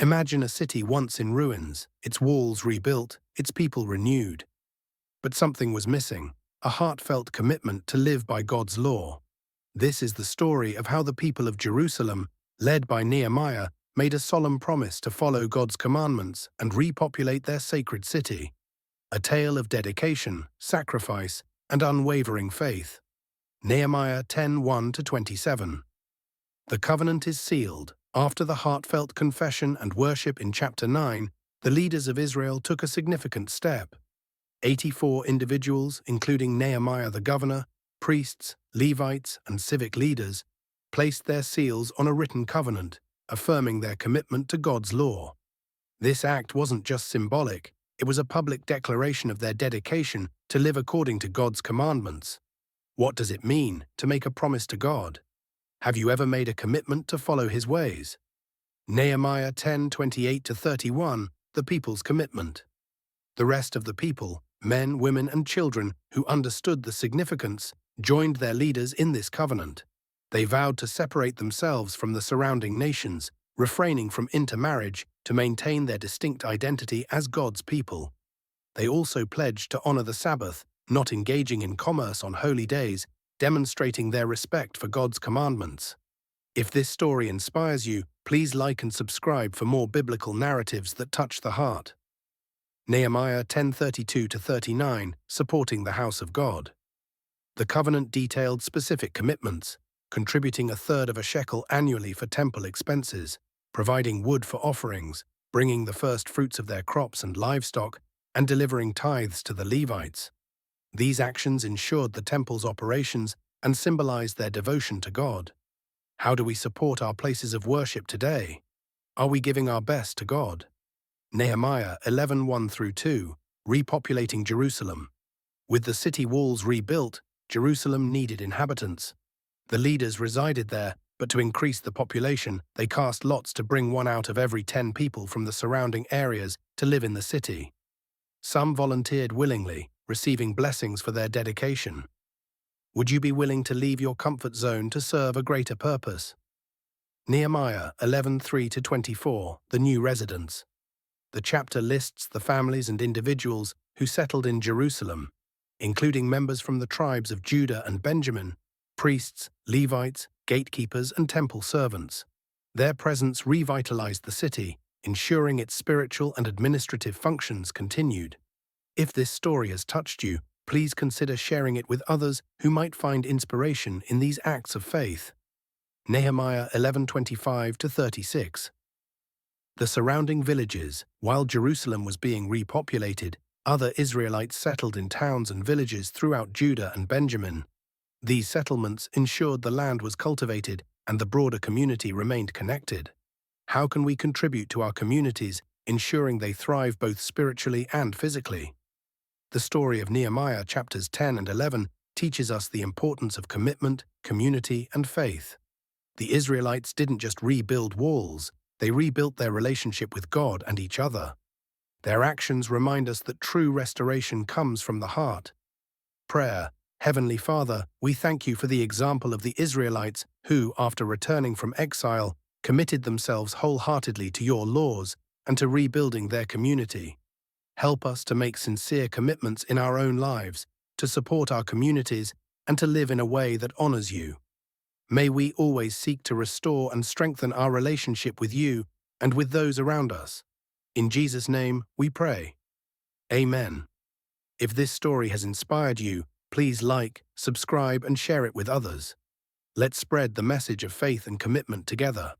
Imagine a city once in ruins, its walls rebuilt, its people renewed. But something was missing, a heartfelt commitment to live by God's law. This is the story of how the people of Jerusalem, led by Nehemiah, made a solemn promise to follow God's commandments and repopulate their sacred city. A tale of dedication, sacrifice, and unwavering faith. Nehemiah 10:1-27. The covenant is sealed. After the heartfelt confession and worship in chapter 9, the leaders of Israel took a significant step. 84 individuals, including Nehemiah the governor, priests, Levites, and civic leaders, placed their seals on a written covenant, affirming their commitment to God's law. This act wasn't just symbolic, it was a public declaration of their dedication to live according to God's commandments. What does it mean to make a promise to God? Have you ever made a commitment to follow His ways? Nehemiah 10:28-31, the people's commitment. The rest of the people, men, women, and children who understood the significance, joined their leaders in this covenant. They vowed to separate themselves from the surrounding nations, refraining from intermarriage to maintain their distinct identity as God's people. They also pledged to honor the Sabbath, not engaging in commerce on holy days, demonstrating their respect for God's commandments. If this story inspires you, please like and subscribe for more biblical narratives that touch the heart. Nehemiah 10:32-39, supporting the house of God. The covenant detailed specific commitments, contributing 1/3 of a shekel annually for temple expenses, providing wood for offerings, bringing the first fruits of their crops and livestock, and delivering tithes to the Levites. These actions ensured the temple's operations and symbolized their devotion to God. How do we support our places of worship today? Are we giving our best to God? Nehemiah 11:1-2, repopulating Jerusalem. With the city walls rebuilt, Jerusalem needed inhabitants. The leaders resided there, but to increase the population, they cast lots to bring 1 out of every 10 people from the surrounding areas to live in the city. Some volunteered willingly, receiving blessings for their dedication. Would you be willing to leave your comfort zone to serve a greater purpose? Nehemiah 11:3-24, the new residents. The chapter lists the families and individuals who settled in Jerusalem, including members from the tribes of Judah and Benjamin, priests, Levites, gatekeepers, and temple servants. Their presence revitalized the city, ensuring its spiritual and administrative functions continued. If this story has touched you, please consider sharing it with others who might find inspiration in these acts of faith. Nehemiah 11:25-36. The surrounding villages. While Jerusalem was being repopulated, other Israelites settled in towns and villages throughout Judah and Benjamin. These settlements ensured the land was cultivated and the broader community remained connected. How can we contribute to our communities, ensuring they thrive both spiritually and physically? The story of Nehemiah chapters 10 and 11 teaches us the importance of commitment, community, and faith. The Israelites didn't just rebuild walls, they rebuilt their relationship with God and each other. Their actions remind us that true restoration comes from the heart. Prayer. Heavenly Father, we thank you for the example of the Israelites who, after returning from exile, committed themselves wholeheartedly to your laws and to rebuilding their community. Help us to make sincere commitments in our own lives, to support our communities, and to live in a way that honors you. May we always seek to restore and strengthen our relationship with you and with those around us. In Jesus' name, we pray. Amen. If this story has inspired you, please like, subscribe, and share it with others. Let's spread the message of faith and commitment together.